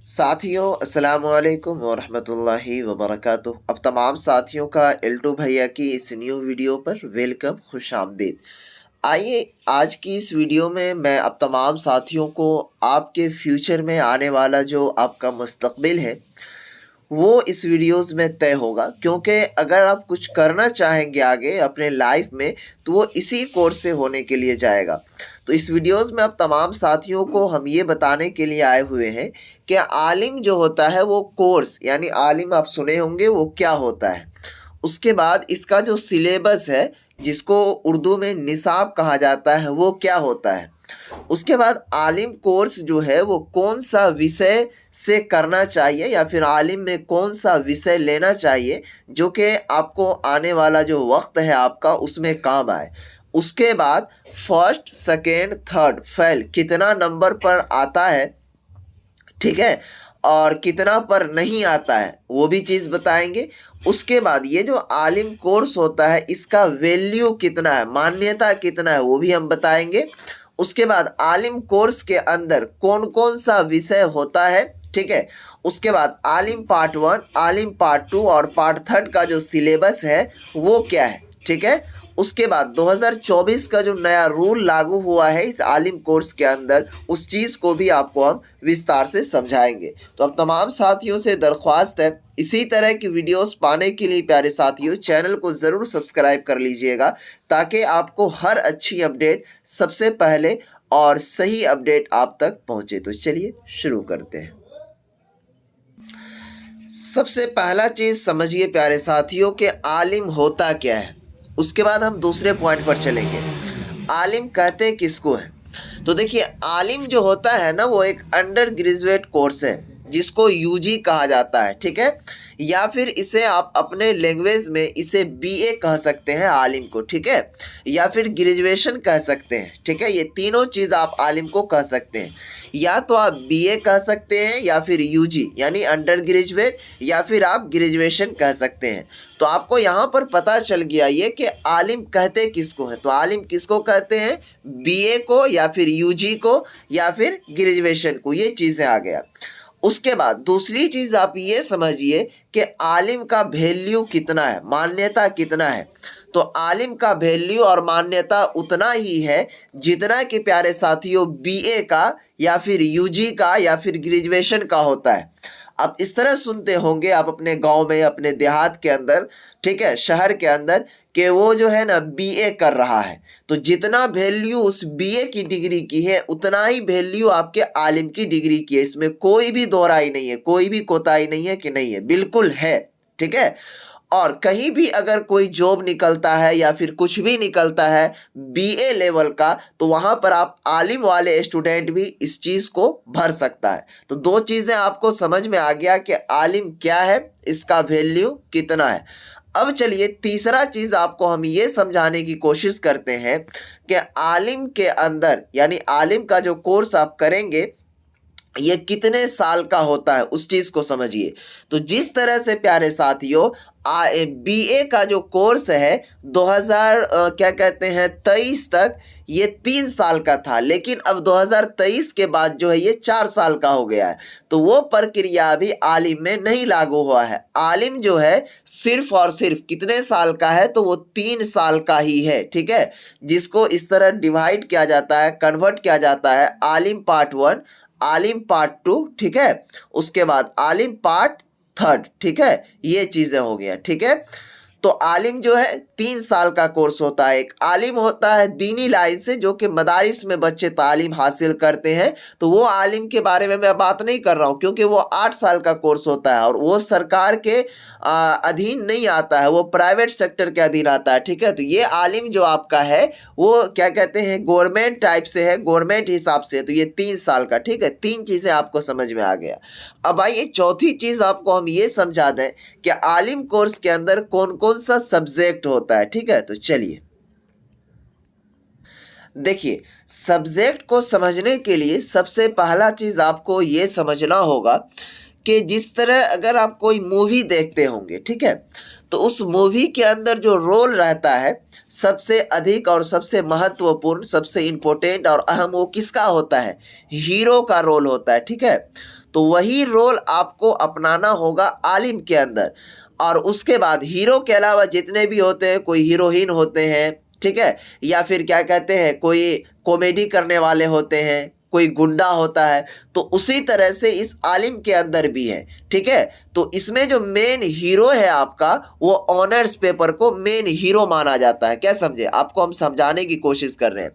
साथियों अस्सलामु अलैकुम वरहमतुल्लाहि वबरकातुह। अब तमाम साथियों का एल्टो भैया की इस न्यू वीडियो पर वेलकम, खुश आमदीद। आइए आज की इस वीडियो में मैं अब तमाम साथियों को आपके फ्यूचर में आने वाला जो आपका मुस्तकबिल है वो इस वीडियोस में तय होगा, क्योंकि अगर आप कुछ करना चाहेंगे आगे अपने लाइफ में तो वो इसी कोर्स से होने के लिए जाएगा। तो इस वीडियोस में अब तमाम साथियों को हम ये बताने के लिए आए हुए हैं कि आलिम जो होता है वो कोर्स यानी आलिम आप सुने होंगे वो क्या होता है। उसके बाद इसका जो सिलेबस है जिसको उर्दू में निसाब कहा जाता है वो क्या होता है। उसके बाद आलिम कोर्स जो है वो कौन सा विषय से करना चाहिए या फिर आलिम में कौन सा विषय लेना चाहिए जो कि आपको आने वाला जो वक्त है आपका उसमें काम आए। उसके बाद फर्स्ट सेकेंड थर्ड फेल कितना नंबर पर आता है, ठीक है, और कितना पर नहीं आता है वो भी चीज़ बताएंगे। उसके बाद ये जो आलिम कोर्स होता है इसका वैल्यू कितना है, मान्यता कितना है वो भी हम बताएंगे। उसके बाद आलिम कोर्स के अंदर कौन कौन सा विषय होता है, ठीक है। उसके बाद आलिम पार्ट 1, आलिम पार्ट 2 और पार्ट 3 का जो सिलेबस है वो क्या है, ठीक है। उसके बाद 2024 का जो नया रूल लागू हुआ है इस आलिम कोर्स के अंदर उस चीज़ को भी आपको हम विस्तार से समझाएंगे। तो अब तमाम साथियों से दरख्वास्त है इसी तरह की वीडियोस पाने के लिए प्यारे साथियों चैनल को ज़रूर सब्सक्राइब कर लीजिएगा ताकि आपको हर अच्छी अपडेट सबसे पहले और सही अपडेट आप तक पहुंचे। तो चलिए शुरू करते हैं। सबसे पहला चीज़ समझिए प्यारे साथियों कि आलिम होता क्या है, उसके बाद हम दूसरे पॉइंट पर चलेंगे। आलिम कहते किसको हैं? तो देखिए आलिम जो होता है ना वो एक अंडर ग्रेजुएट कोर्स है जिसको यूजी कहा जाता है, ठीक है, या फिर इसे आप अपने लैंग्वेज में इसे बीए कह सकते हैं आलिम को, ठीक है, या फिर ग्रेजुएशन कह सकते हैं, ठीक है। ये तीनों चीज़ आप आलिम को कह सकते हैं। या तो आप बीए कह सकते हैं या फिर यूजी यानी अंडर ग्रेजुएट या फिर आप ग्रेजुएशन कह सकते हैं। तो आपको यहाँ पर पता चल गया ये कि आलिम कहते किसको है। तो आलिम किसको कहते हैं? बीए को या फिर यूजी को या फिर ग्रेजुएशन को, ये चीज़ें आ गया। उसके बाद दूसरी चीज़ आप ये समझिए कि आलिम का वैल्यू कितना है, मान्यता कितना है। तो आलिम का वैल्यू और मान्यता उतना ही है जितना कि प्यारे साथियों बीए का या फिर यूजी का या फिर ग्रेजुएशन का होता है। आप इस तरह सुनते होंगे आप अपने गांव में, अपने देहात के अंदर, ठीक है, शहर के अंदर, कि वो जो है ना बीए कर रहा है। तो जितना वैल्यू उस बीए की डिग्री की है उतना ही वैल्यू आपके आलिम की डिग्री की है। इसमें कोई भी दोहराई नहीं है, कोई भी कोताही नहीं है कि नहीं है, बिल्कुल है, ठीक है। और कहीं भी अगर कोई जॉब निकलता है या फिर कुछ भी निकलता है बीए लेवल का तो वहाँ पर आप आलिम वाले स्टूडेंट भी इस चीज़ को भर सकता है। तो दो चीज़ें आपको समझ में आ गया कि आलिम क्या है, इसका वैल्यू कितना है। अब चलिए तीसरा चीज़ आपको हम ये समझाने की कोशिश करते हैं कि आलिम के अंदर यानी आलिम का जो कोर्स आप करेंगे ये कितने साल का होता है उस चीज़ को समझिए। तो जिस तरह से प्यारे साथियों बीए का जो कोर्स है 2000 क्या कहते हैं 23 तक ये 3 साल का था, लेकिन अब 2023 के बाद जो है ये 4 साल का हो गया है। तो वो प्रक्रिया अभी आलिम में नहीं लागू हुआ है। आलिम जो है सिर्फ और सिर्फ कितने साल का है? तो वो 3 साल का ही है, ठीक है, जिसको इस तरह डिवाइड किया जाता है, कन्वर्ट किया जाता है आलिम पार्ट 1, आलिम पार्ट 2, ठीक है, उसके बाद आलिम पार्ट 3, ठीक है, ये चीज़ें हो गया, ठीक है। तो आलिम जो है 3 साल का कोर्स होता है। एक आलिम होता है दीनी लाइन से जो कि मदारिस में बच्चे तालीम हासिल करते हैं। तो वो आलिम के बारे में मैं बात नहीं कर रहा हूँ क्योंकि वो 8 साल का कोर्स होता है और वो सरकार के अधीन नहीं आता है, वो प्राइवेट सेक्टर के अधीन आता है, ठीक है। तो ये आलिम जो आपका है वो क्या कहते हैं गवर्नमेंट टाइप से है, गवर्नमेंट हिसाब से है। तो ये 3 साल का, ठीक है। तीन चीज़ें आपको समझ में आ गया। अब आइए चौथी चीज़ आपको हम ये समझा दें कि आलिम कोर्स के अंदर कौन कौन सा सब्जेक्ट होता है, ठीक है। तो चलिए देखिए सब्जेक्ट को समझने के लिए सबसे पहला चीज़ आपको ये समझना होगा कि जिस तरह अगर आप कोई मूवी देखते होंगे, ठीक है, तो उस मूवी के अंदर जो रोल रहता है सबसे अधिक और सबसे महत्वपूर्ण, सबसे इम्पोर्टेंट और अहम, वो किसका होता है? हीरो का रोल होता है, ठीक है। तो वही रोल आपको अपनाना होगा आलिम के अंदर। और उसके बाद हीरो के अलावा जितने भी होते हैं, कोई हीरोइन होते हैं, ठीक है, या फिर क्या कहते हैं, कोई कॉमेडी करने वाले होते हैं, कोई गुंडा होता है, तो उसी तरह से इस आलिम के अंदर भी है, ठीक है। तो इसमें जो मेन हीरो है आपका, वो ऑनर्स पेपर को मेन हीरो माना जाता है। क्या समझे? आपको हम समझाने की कोशिश कर रहे हैं।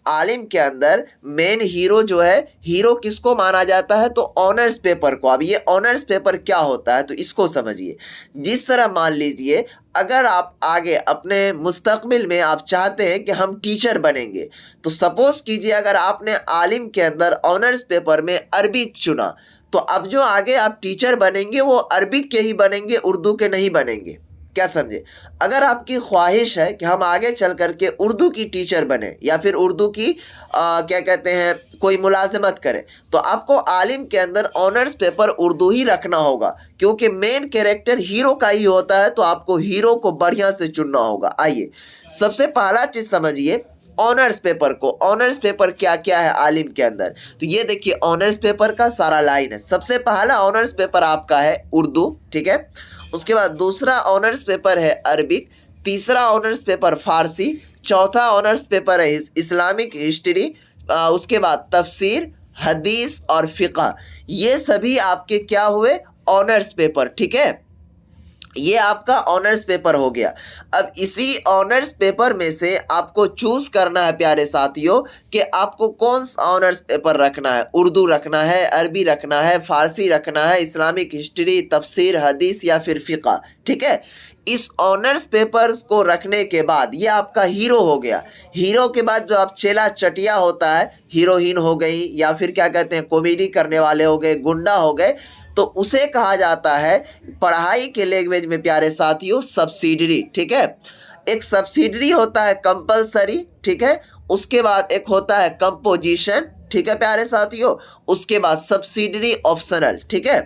आलिम के अंदर मेन हीरो जो है, हीरो किसको माना जाता है? तो ऑनर्स पेपर को। अब ये ऑनर्स पेपर क्या होता है, तो इसको समझिए। जिस तरह मान लीजिए, अगर आप आगे अपने मुस्तकबिल में आप चाहते हैं कि हम टीचर बनेंगे, तो सपोज कीजिए अगर आपने आलिम के अंदर ऑनर्स पेपर में अरबिक चुना, तो अब जो आगे आप टीचर बनेंगे वो अरबिक के ही बनेंगे, उर्दू के नहीं बनेंगे। क्या समझे? अगर आपकी ख्वाहिश है कि हम आगे चल करके उर्दू की टीचर बने या फिर उर्दू की क्या कहते हैं, कोई मुलाजमत करें, तो आपको आलिम के अंदर ऑनर्स पेपर उर्दू ही रखना होगा, क्योंकि मेन कैरेक्टर हीरो का ही होता है, तो आपको हीरो को बढ़िया से चुनना होगा। आइए सबसे पहला चीज समझिए ऑनर्स पेपर को। ऑनर्स पेपर क्या क्या है आलिम के अंदर, तो ये देखिए ऑनर्स पेपर का सारा लाइन है। सबसे पहला ऑनर्स पेपर आपका है उर्दू, ठीक है। उसके बाद दूसरा ऑनर्स पेपर है अरबिक, तीसरा ऑनर्स पेपर फारसी, चौथा ऑनर्स पेपर है इस्लामिक हिस्ट्री, उसके बाद तफसीर, हदीस और फ़िक़ह। ये सभी आपके क्या हुए? ऑनर्स पेपर, ठीक है। ये आपका ऑनर्स पेपर हो गया। अब इसी ऑनर्स पेपर में से आपको चूज करना है प्यारे साथियों कि आपको कौन सा ऑनर्स पेपर रखना है। उर्दू रखना है, अरबी रखना है, फारसी रखना है, इस्लामिक हिस्ट्री, तफसीर, हदीस या फिर फ़िक़ह, ठीक है। इस ऑनर्स पेपर को रखने के बाद ये आपका हीरो हो गया। हीरो के बाद जो आप चेला चटिया होता है, हीरोइन हो गई या फिर क्या कहते हैं कॉमेडी करने वाले हो गए, गुंडा हो गए, तो उसे कहा जाता है पढ़ाई के लैंग्वेज में प्यारे साथियों सब्सिडरी, ठीक है। एक सब्सिडरी होता है कंपलसरी, ठीक है। उसके बाद एक होता है कंपोजिशन, ठीक है प्यारे साथियों। उसके बाद सब्सिडरी ऑप्शनल, ठीक है।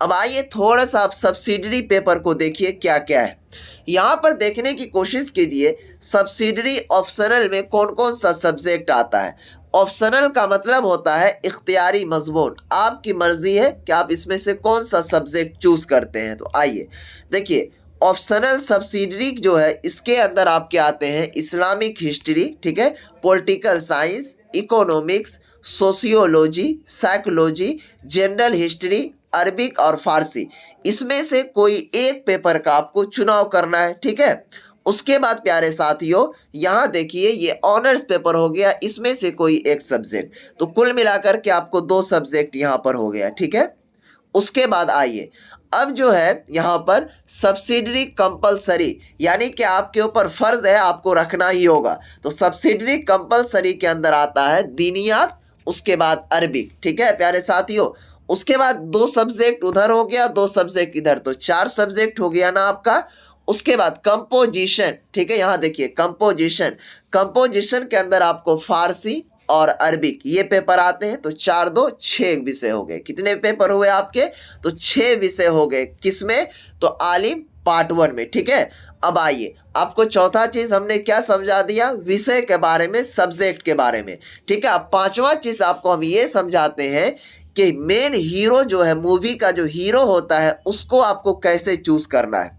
अब आइए थोड़ा सा आप सब्सिडरी पेपर को देखिए क्या क्या है। यहाँ पर देखने की कोशिश कीजिए सब्सिडरी ऑप्शनल में कौन कौन सा सब्जेक्ट आता है। ऑप्शनल का मतलब होता है इख्तियारी मजमून, आपकी मर्जी है कि आप इसमें से कौन सा सब्जेक्ट चूज करते हैं। तो आइए देखिए ऑप्शनल सब्सिडरी जो है इसके अंदर आपके आते हैं इस्लामिक हिस्ट्री, ठीक है, political science, economics, sociology, psychology, general history, Arabic और फारसी। इसमें से कोई एक पेपर का आपको चुनाव करना है, ठीक है। उसके बाद प्यारे साथियों यहाँ देखिए ये ऑनर्स पेपर हो गया, इसमें से कोई एक सब्जेक्ट, तो कुल मिलाकर के आपको 2 सब्जेक्ट यहाँ पर हो गया, ठीक है। उसके बाद आइए अब जो है यहाँ पर सब्सिडरी कंपलसरी, यानी कि आपके ऊपर फर्ज है, आपको रखना ही होगा। तो सब्सिडरी कंपलसरी के अंदर आता है दीनियात, उसके बाद अरबिक, ठीक है प्यारे साथियों। उसके बाद 2 सब्जेक्ट उधर हो गया, 2 सब्जेक्ट इधर, तो 4 सब्जेक्ट हो गया ना आपका। उसके बाद कंपोजिशन, ठीक है, यहाँ देखिए कंपोजिशन, कंपोजिशन के अंदर आपको फारसी और अरबिक ये पेपर आते हैं। तो 4 2 6 विषय हो गए। कितने पेपर हुए आपके? तो 6 विषय हो गए। किसमें? तो आलिम पार्ट 1 में, ठीक है। अब आइए आपको चौथा चीज हमने क्या समझा दिया, विषय के बारे में, सब्जेक्ट के बारे में, ठीक है। अब पांचवा चीज आपको हम ये समझाते हैं कि मेन हीरो जो है, मूवी का जो हीरो होता है, उसको आपको कैसे चूज करना है।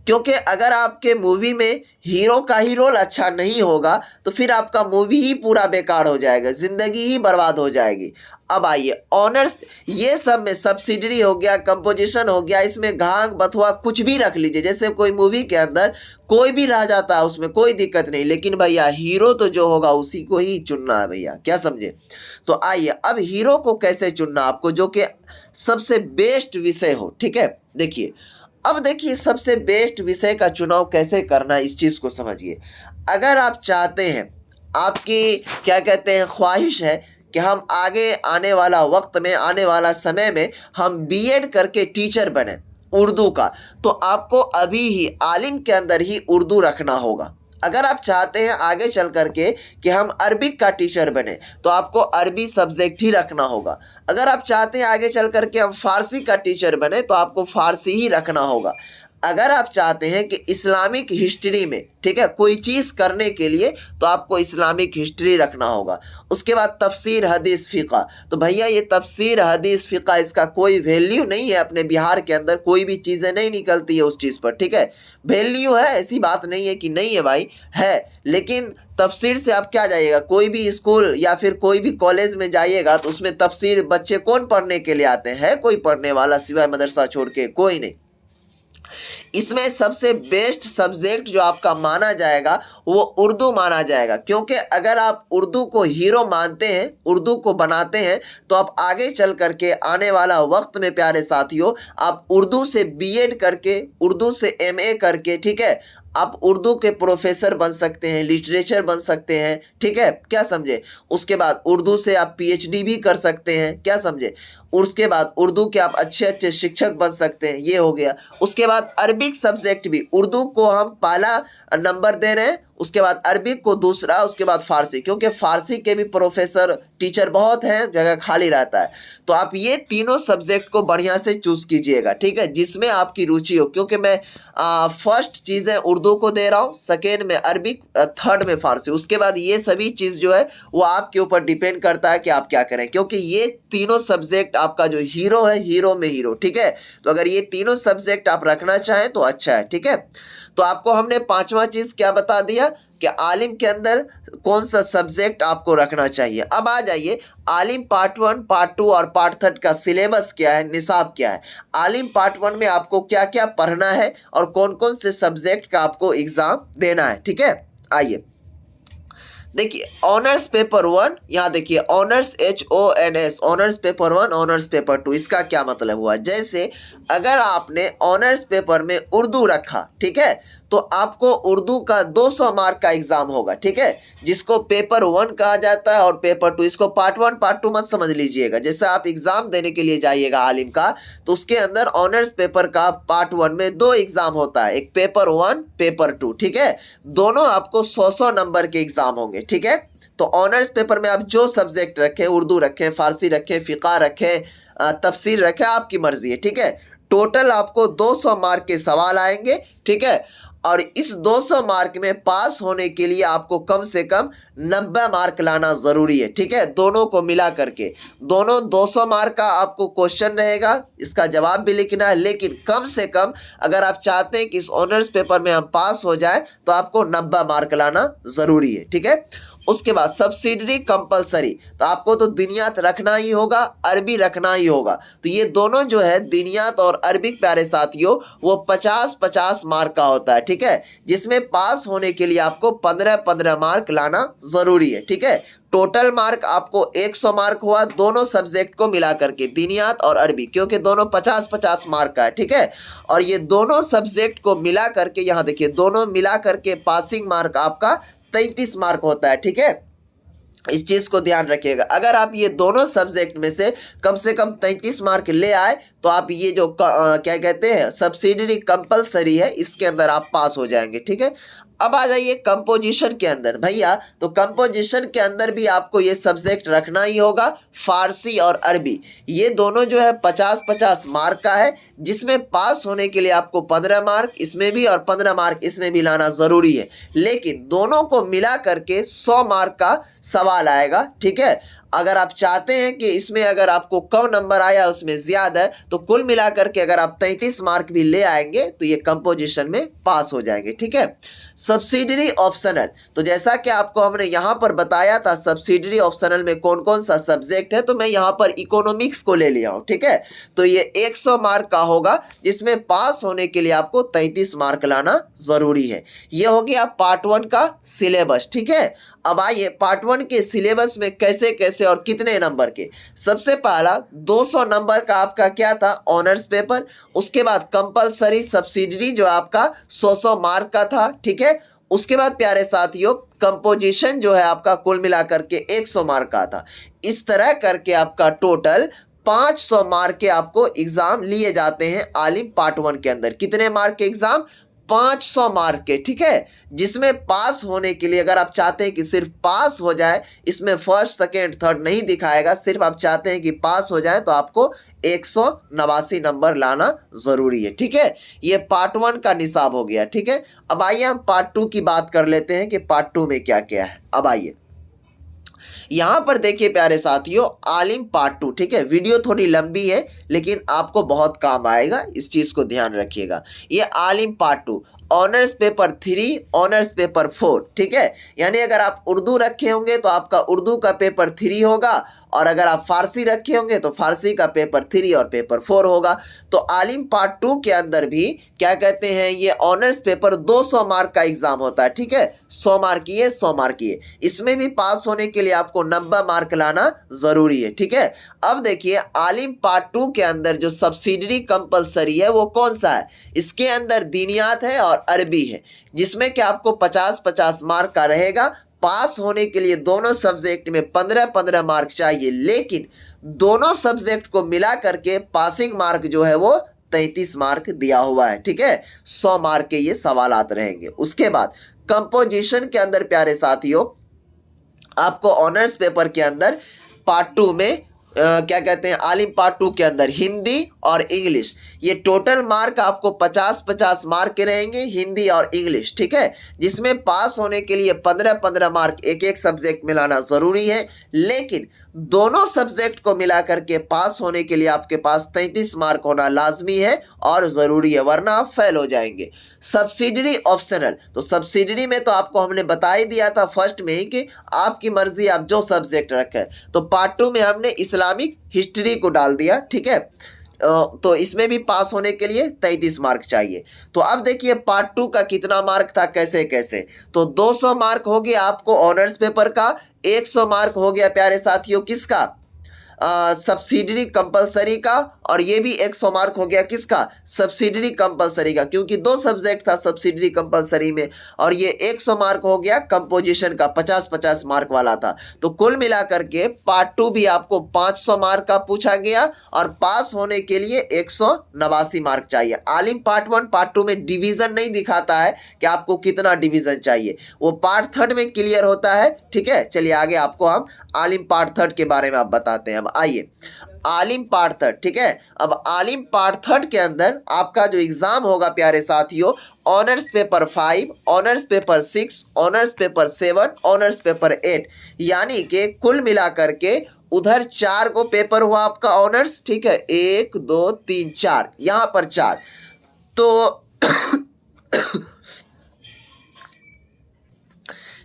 क्योंकि अगर आपके मूवी में हीरो का ही रोल अच्छा नहीं होगा तो फिर आपका मूवी ही पूरा बेकार हो जाएगा, जिंदगी ही बर्बाद हो जाएगी। अब आइए ऑनर्स, ये सब में सब्सिडरी हो गया, कंपोजिशन हो गया, इसमें घांग बथुआ कुछ भी रख लीजिए। जैसे कोई मूवी के अंदर कोई भी रह जाता है, उसमें कोई दिक्कत नहीं, लेकिन भैया हीरो तो जो होगा उसी को ही चुनना है भैया। क्या समझे? तो आइए अब हीरो को कैसे चुनना आपको, जो कि सबसे बेस्ट विषय हो, ठीक है। देखिए अब देखिए सबसे बेस्ट विषय का चुनाव कैसे करना, इस चीज़ को समझिए। अगर आप चाहते हैं, आपकी क्या कहते हैं ख्वाहिश है कि हम आगे आने वाला वक्त में, आने वाला समय में हम बीएड करके टीचर बने उर्दू का, तो आपको अभी ही आलिम के अंदर ही उर्दू रखना होगा। अगर आप चाहते हैं आगे चल करके कि हम अरबिक का टीचर बने तो आपको अरबी सब्जेक्ट ही रखना होगा। अगर आप चाहते हैं आगे चल करके हम फारसी का टीचर बने तो आपको फारसी ही रखना होगा। अगर आप चाहते हैं कि इस्लामिक हिस्ट्री में, ठीक है, कोई चीज़ करने के लिए तो आपको इस्लामिक हिस्ट्री रखना होगा। उसके बाद तफसीर हदीस फ़िक़ा, तो भैया ये तफसीर हदीस फ़िक़ा इसका कोई वैल्यू नहीं है। अपने बिहार के अंदर कोई भी चीज़ें नहीं निकलती है उस चीज़ पर, ठीक है। वैल्यू है, ऐसी बात नहीं है कि नहीं है भाई, है, लेकिन तफसीर से आप क्या जाइएगा, कोई भी स्कूल या फिर कोई भी कॉलेज में जाइएगा तो उसमें तफसीर बच्चे कौन पढ़ने के लिए आते हैं? कोई पढ़ने वाला सिवाय मदरसा छोड़ के? कोई नहीं। इसमें सबसे बेस्ट सब्जेक्ट जो आपका माना जाएगा वो उर्दू माना जाएगा, क्योंकि अगर आप उर्दू को हीरो मानते हैं, उर्दू को बनाते हैं, तो आप आगे चल करके आने वाला वक्त में प्यारे साथियों आप उर्दू से बीएड करके, उर्दू से एमए करके, ठीक है, आप उर्दू के प्रोफेसर बन सकते हैं, लिटरेचर बन सकते हैं, ठीक है, क्या समझे। उसके बाद उर्दू से आप पीएचडी भी कर सकते हैं, क्या समझे। उसके बाद उर्दू के आप अच्छे अच्छे शिक्षक बन सकते हैं, ये हो गया। उसके बाद अरबिक सब्जेक्ट भी, उर्दू को हम पहला नंबर दे रहे हैं, उसके बाद अरबिक को दूसरा, उसके बाद फारसी, क्योंकि फारसी के भी प्रोफेसर टीचर बहुत हैं, जगह खाली रहता है। तो आप ये तीनों सब्जेक्ट को बढ़िया से चूज कीजिएगा, ठीक है, जिसमें आपकी रुचि हो। क्योंकि मैं फर्स्ट चीज़ें उर्दू को दे रहा हूँ, सेकेंड में अरबिक, थर्ड में फारसी। उसके बाद ये सभी चीज़ जो है वो आपके ऊपर डिपेंड करता है कि आप क्या करें, क्योंकि ये तीनों सब्जेक्ट आपका जो हीरो है, हीरो में हीरो, ठीक है। तो अगर ये तीनों सब्जेक्ट आप रखना चाहें तो अच्छा है, ठीक है। तो आपको हमने पांचवा चीज क्या बता दिया कि आलिम के अंदर कौन सा सब्जेक्ट आपको रखना चाहिए। अब आ जाइए आलिम पार्ट 1, पार्ट 2 और पार्ट 3 का सिलेबस क्या है, निसाब क्या है। आलिम पार्ट 1 में आपको क्या क्या पढ़ना है और कौन कौन से सब्जेक्ट का आपको एग्जाम देना है, ठीक है। आइए देखिए ऑनर्स पेपर 1, यहाँ देखिए honours HONS, honours paper 1, honours paper 2, इसका क्या मतलब हुआ। जैसे अगर आपने ऑनर्स पेपर में उर्दू रखा, ठीक है, तो आपको उर्दू का 200 मार्क का एग्जाम होगा, ठीक है, जिसको पेपर 1 कहा जाता है और पेपर 2। इसको पार्ट 1 पार्ट 2 मत समझ लीजिएगा। जैसे आप एग्जाम देने के लिए जाइएगा आलिम का, तो उसके अंदर ऑनर्स पेपर का पार्ट 1 में 2 एग्जाम होता है, एक पेपर 1, पेपर 2, ठीक है। दोनों आपको 100 नंबर के एग्जाम होंगे, ठीक है। तो ऑनर्स पेपर में आप जो सब्जेक्ट रखें, उर्दू रखें, फारसी रखें, फिक़ा रखें, तफसीर रखें, आपकी मर्जी है, ठीक है। टोटल आपको 200 मार्क के सवाल आएंगे, ठीक है। और इस 200 मार्क में पास होने के लिए आपको कम से कम 90 मार्क लाना ज़रूरी है, ठीक है। दोनों को मिला करके दोनों 200 मार्क का आपको क्वेश्चन रहेगा, इसका जवाब भी लिखना है। लेकिन कम से कम अगर आप चाहते हैं कि इस ऑनर्स पेपर में हम पास हो जाए तो आपको 90 मार्क लाना ज़रूरी है, ठीक है। उसके बाद सब्सिडरी कंपलसरी, तो आपको तो दिनियात रखना ही होगा, अरबी रखना ही होगा। तो ये दोनों जो है दिनियात और अरबिक प्यारे साथियों वो 50-50 मार्क का होता है, ठीक है, जिसमें पास होने के लिए आपको 15-15 मार्क लाना ज़रूरी है, ठीक है। टोटल मार्क आपको 100 मार्क हुआ दोनों सब्जेक्ट को मिला करके, दिनियात और अरबी, क्योंकि दोनों 50-50 मार्क का है, ठीक है। और ये दोनों सब्जेक्ट को मिला करके यहाँ देखिए दोनों मिला करके पासिंग मार्क आपका 33 मार्क होता है, ठीक है। इस चीज को ध्यान रखिएगा। अगर आप ये दोनों सब्जेक्ट में से कम 33 मार्क ले आए तो आप ये जो क्या कहते हैं सब्सिडरी कंपलसरी है, इसके अंदर आप पास हो जाएंगे, ठीक है। अब आ जाइए कंपोजिशन के अंदर भैया, तो कंपोजिशन के अंदर भी आपको ये सब्जेक्ट रखना ही होगा, फारसी और अरबी। ये दोनों जो है 50-50 मार्क का है, जिसमें पास होने के लिए आपको 15 मार्क इसमें भी और 15 मार्क इसमें भी लाना ज़रूरी है। लेकिन दोनों को मिला करके 100 मार्क का सवाल आएगा, ठीक है। अगर आप चाहते हैं कि इसमें अगर आपको कम नंबर आया उसमें ज़्यादा है, तो कुल मिलाकर के अगर आप 33 मार्क भी ले आएंगे तो ये कंपोजिशन में पास हो जाएंगे, ठीक है। सब्सिडरी ऑप्शनल, तो जैसा कि आपको हमने यहाँ पर बताया था सब्सिडरी ऑप्शनल में कौन कौन सा सब्जेक्ट है, तो मैं यहाँ पर इकोनॉमिक्स को ले लिया हूँ, ठीक है। तो ये 100 मार्क का होगा, जिसमें पास होने के लिए आपको 33 मार्क लाना ज़रूरी है। ये हो गया पार्ट 1 का सिलेबस, ठीक है। अब आइए पार्ट 1 के सिलेबस में कैसे कैसे और कितने नंबर के। सबसे पहला 200 नंबर का आपका क्या था ऑनर्स पेपर, उसके बाद कंपलसरी सब्सिडरी जो आपका 100 मार्क का था, ठीक है। उसके बाद प्यारे साथियों कंपोजिशन जो है आपका कुल मिलाकर के 100 मार्क का था। इस तरह करके आपका टोटल 500 मार्क के आपको एग्जाम लिए जाते हैं आलिम पार्ट 1 के अंदर। कितने मार्क के एग्जाम? 500 मार्क के, ठीक है, जिसमें पास होने के लिए अगर आप चाहते हैं कि सिर्फ पास हो जाए, इसमें फर्स्ट सेकेंड थर्ड नहीं दिखाएगा, सिर्फ आप चाहते हैं कि पास हो जाए, तो आपको 189 नंबर लाना जरूरी है, ठीक है। ये पार्ट 1 का निसाब हो गया, ठीक है। अब आइए हम पार्ट 2 की बात कर लेते हैं कि पार्ट 2 में क्या क्या है। अब आइए यहां पर देखिए प्यारे साथियों, आलिम पार्ट 2, ठीक है। वीडियो थोड़ी लंबी है लेकिन आपको बहुत काम आएगा, इस चीज को ध्यान रखिएगा। ये आलिम part 2, honours paper 3, honours paper 4, ठीक है। यानी अगर आप उर्दू रखे होंगे तो आपका उर्दू का पेपर 3 होगा, और अगर आप फारसी रखे होंगे तो फारसी का पेपर 3 और पेपर 4 होगा। तो आलिम पार्ट 2 के अंदर भी क्या कहते हैं, ये ऑनर्स पेपर 200 मार्क का एग्जाम होता है, ठीक है। 100 मार्क की है, 100 मार्क की है। इसमें भी पास होने के लिए आपको 90 मार्क लाना जरूरी है, ठीक है। अब देखिए आलिम पार्ट 2 के अंदर जो सब्सिडरी कंपलसरी है वो कौन सा है, इसके अंदर दीनियात है और अरबी है, जिसमें कि आपको 50-50 मार्क का रहेगा। पास होने के लिए दोनों सब्जेक्ट में 15-15 मार्क चाहिए, लेकिन दोनों सब्जेक्ट को मिला करके पासिंग मार्क जो है वो 33 मार्क दिया हुआ है, ठीक है। 100 मार्क के ये सवालात रहेंगे। उसके बाद कंपोजिशन के अंदर प्यारे साथियों, आपको ऑनर्स पेपर के अंदर पार्ट 2 में क्या कहते हैं, आलिम पार्ट 2 के अंदर हिंदी और इंग्लिश, ये टोटल मार्क आपको 50-50 मार्क के रहेंगे, हिंदी और इंग्लिश, ठीक है। जिसमें पास होने के लिए 15-15 मार्क एक एक सब्जेक्ट में लाना जरूरी है, लेकिन दोनों सब्जेक्ट को मिला करके पास होने के लिए आपके पास 33 मार्क होना लाजमी है और जरूरी है, वरना आप फेल हो जाएंगे। सब्सिडरी ऑप्शनल, तो सब्सिडरी में तो आपको हमने बता ही दिया था फर्स्ट में ही कि आपकी मर्जी, आप जो सब्जेक्ट रखें। तो पार्ट 2 में हमने इस्लामिक हिस्ट्री को डाल दिया, ठीक है। तो इसमें भी पास होने के लिए 33 मार्क चाहिए। तो अब देखिए पार्ट 2 का कितना मार्क था, कैसे कैसे। तो 200 मार्क हो गया आपको ऑनर्स पेपर का, 100 मार्क हो गया प्यारे साथियों किसका, सब्सिडरी कंपलसरी का, और ये भी 100 मार्क हो गया किसका, सब्सिडरी कंपलसरी का, क्योंकि 2 सब्जेक्ट था सब्सिडरी कंपलसरी में। और ये 100 मार्क हो गया कंपोजिशन का, 50-50 मार्क वाला था। तो कुल मिलाकर के पार्ट 2 भी आपको 500 मार्क का पूछा गया, और पास होने के लिए 189 मार्क चाहिए। आलिम पार्ट 1 पार्ट 2 में डिवीजन नहीं दिखाता है कि आपको कितना डिवीजन चाहिए, वो पार्ट 3 में क्लियर होता है, ठीक है। चलिए आगे आपको हम आलिम पार्ट 3 के बारे में आप बताते हैं। अब आइए आलिम पार्ट 3, ठीक है। अब आलिम पार्ट 3 के अंदर आपका जो एग्जाम होगा प्यारे साथियों, honours paper 5, honours paper 6, honours paper 7, honours paper 8, यानी कि कुल मिलाकर के उधर 4 को पेपर हुआ आपका ऑनर्स, ठीक है। 1 2 3 4, यहां पर 4। तो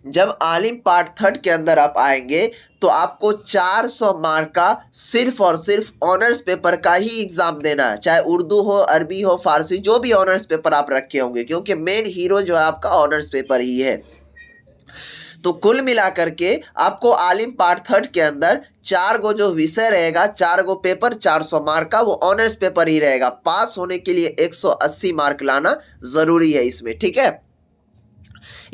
जब आलिम पार्ट 3 के अंदर आप आएंगे तो आपको 400 मार्क का सिर्फ और सिर्फ ऑनर्स पेपर का ही एग्जाम देना है, चाहे उर्दू हो, अरबी हो, फारसी, जो भी ऑनर्स पेपर आप रखे होंगे, क्योंकि मेन हीरो जो है आपका ऑनर्स पेपर ही है। तो कुल मिलाकर के आपको आलिम पार्ट 3 के अंदर 4 गो जो विषय रहेगा, 4 गो पेपर 400 मार्क का, वो ऑनर्स पेपर ही रहेगा। पास होने के लिए 180 मार्क लाना जरूरी है इसमें, ठीक है।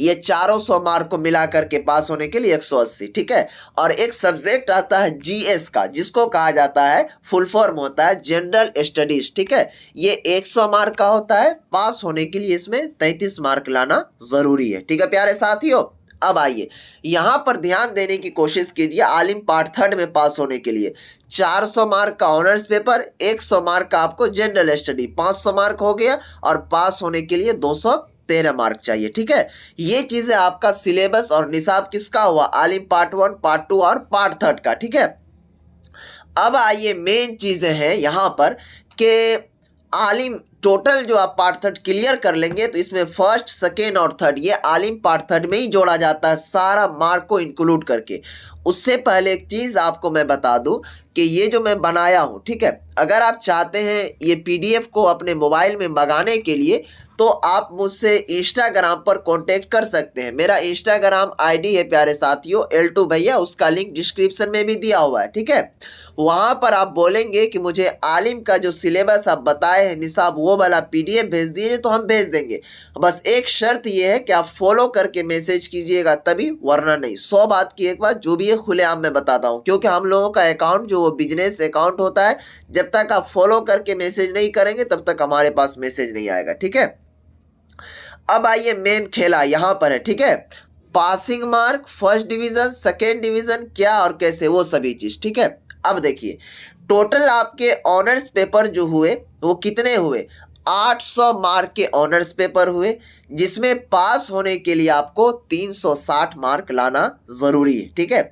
ये 400 मार्क को मिला करके पास होने के लिए 180, ठीक है। और एक सब्जेक्ट आता है जीएस का, जिसको कहा जाता है, फुल फॉर्म होता है जनरल स्टडीज, ठीक है। ये 100 मार्क का होता है, पास होने के लिए इसमें 33 मार्क लाना जरूरी है, ठीक है प्यारे साथियों। अब आइए यहां पर ध्यान देने की कोशिश कीजिए, आलिम पार्ट 3 में पास होने के लिए 400 मार्क का ऑनर्स पेपर, 100 मार्क का आपको जनरल स्टडी, 500 मार्क हो गया, और पास होने के लिए 213 मार्क चाहिए, ठीक है। ये चीजें आपका सिलेबस और निसाब किसका हुआ, आलिम पार्ट 1, पार्ट 2 और पार्ट 3 का, ठीक है। अब आइए मेन चीजें हैं यहां पर कि आलिम टोटल जो आप पार्ट 3 क्लियर कर लेंगे तो इसमें फर्स्ट, सेकेंड और थर्ड ये आलिम पार्ट 3 में ही जोड़ा जाता है, सारा मार्क को इंक्लूड करके। उससे पहले एक चीज आपको मैं बता दूं कि ये जो मैं बनाया हूं, ठीक है, अगर आप चाहते हैं ये पीडीएफ को अपने मोबाइल में मंगाने के लिए तो आप मुझसे इंस्टाग्राम पर कांटेक्ट कर सकते हैं। मेरा इंस्टाग्राम आईडी है प्यारे साथियों L2 भैया, उसका लिंक डिस्क्रिप्शन में भी दिया हुआ है, ठीक है। वहां पर आप बोलेंगे कि मुझे आलिम का जो सिलेबस आप बताए हैं निसाब, वो वाला पीडीएफ भेज दीजिए, तो हम भेज देंगे। बस एक शर्त ये है कि आप फॉलो करके मैसेज कीजिएगा तभी, वरना नहीं। 100 बात की एक बात, जो भी है खुलेआम मैं बताता हूँ, क्योंकि हम लोगों का अकाउंट जो वो बिजनेस अकाउंट होता है, जब तक आप फॉलो करके मैसेज नहीं करेंगे तब तक हमारे पास मैसेज नहीं आएगा, ठीक है। अब आइए मेन खेला यहाँ पर है, ठीक है। Passing mark, first division, second division, क्या और कैसे, वो सभी चीज, ठीक है। अब देखिए टोटल आपके ऑनर्स पेपर जो हुए वो कितने हुए, 800 मार्क के ऑनर्स पेपर हुए, जिसमें पास होने के लिए आपको 360 मार्क लाना जरूरी है, ठीक है।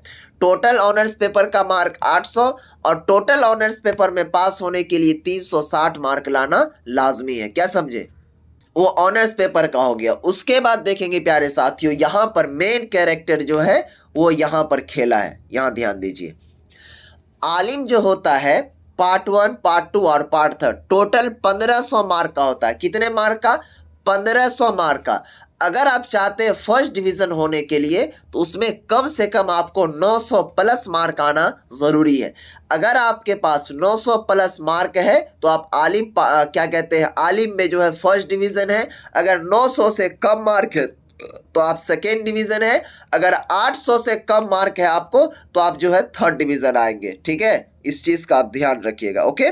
टोटल ऑनर्स पेपर का मार्क 800 और टोटल ऑनर्स पेपर में पास होने के लिए 360 मार्क लाना लाजमी है, क्या समझे। वो ऑनर्स पेपर का हो गया। उसके बाद देखेंगे प्यारे साथियों, यहां पर मेन कैरेक्टर जो है वो यहां पर खेला है, यहां ध्यान दीजिए। आलिम जो होता है पार्ट 1, पार्ट 2 और पार्ट 3 टोटल 1500 मार्क का होता है। कितने मार्क का, 1500 मार्क का। अगर आप चाहते हैं फर्स्ट डिवीजन होने के लिए तो उसमें कम से कम आपको 900 प्लस मार्क आना जरूरी है। अगर आपके पास 900 प्लस मार्क है तो आप आलिम क्या कहते हैं, आलिम में जो है फर्स्ट डिवीजन है। अगर 900 से कम मार्क है तो आप सेकेंड डिवीजन है। अगर 800 से कम मार्क है आपको तो आप जो है थर्ड डिवीजन आएंगे, ठीक है। इस चीज का आप ध्यान रखिएगा, ओके।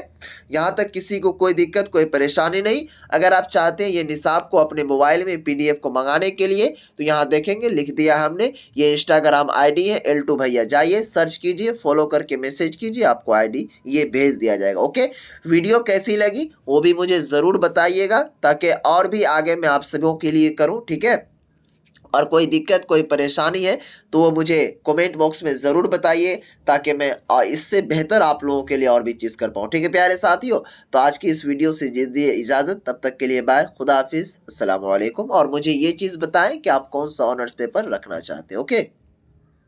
यहां तक किसी को कोई दिक्कत, कोई परेशानी नहीं। अगर आप चाहते हैं ये निसाब को अपने मोबाइल में पीडीएफ को मंगाने के लिए तो यहां देखेंगे लिख दिया हमने, ये इंस्टाग्राम आईडी है L2 भैया, जाइए सर्च कीजिए, फॉलो करके मैसेज कीजिए, आपको आईडी ये भेज दिया जाएगा, ओके। वीडियो कैसी लगी वो भी मुझे जरूर बताइएगा ताकि और भी आगे मैं आप सभी के लिए करूं, ठीक है। और कोई दिक्कत, कोई परेशानी है तो वो मुझे कमेंट बॉक्स में ज़रूर बताइए ताकि मैं इससे बेहतर आप लोगों के लिए और भी चीज़ कर पाऊँ, ठीक है प्यारे साथियों। तो आज की इस वीडियो से दीजिए इजाज़त, तब तक के लिए बाय, खुदा हाफिज़, अस्सलाम वालेकुम। और मुझे ये चीज़ बताएं कि आप कौन सा ऑनर्स पेपर रखना चाहते हैं, ओके।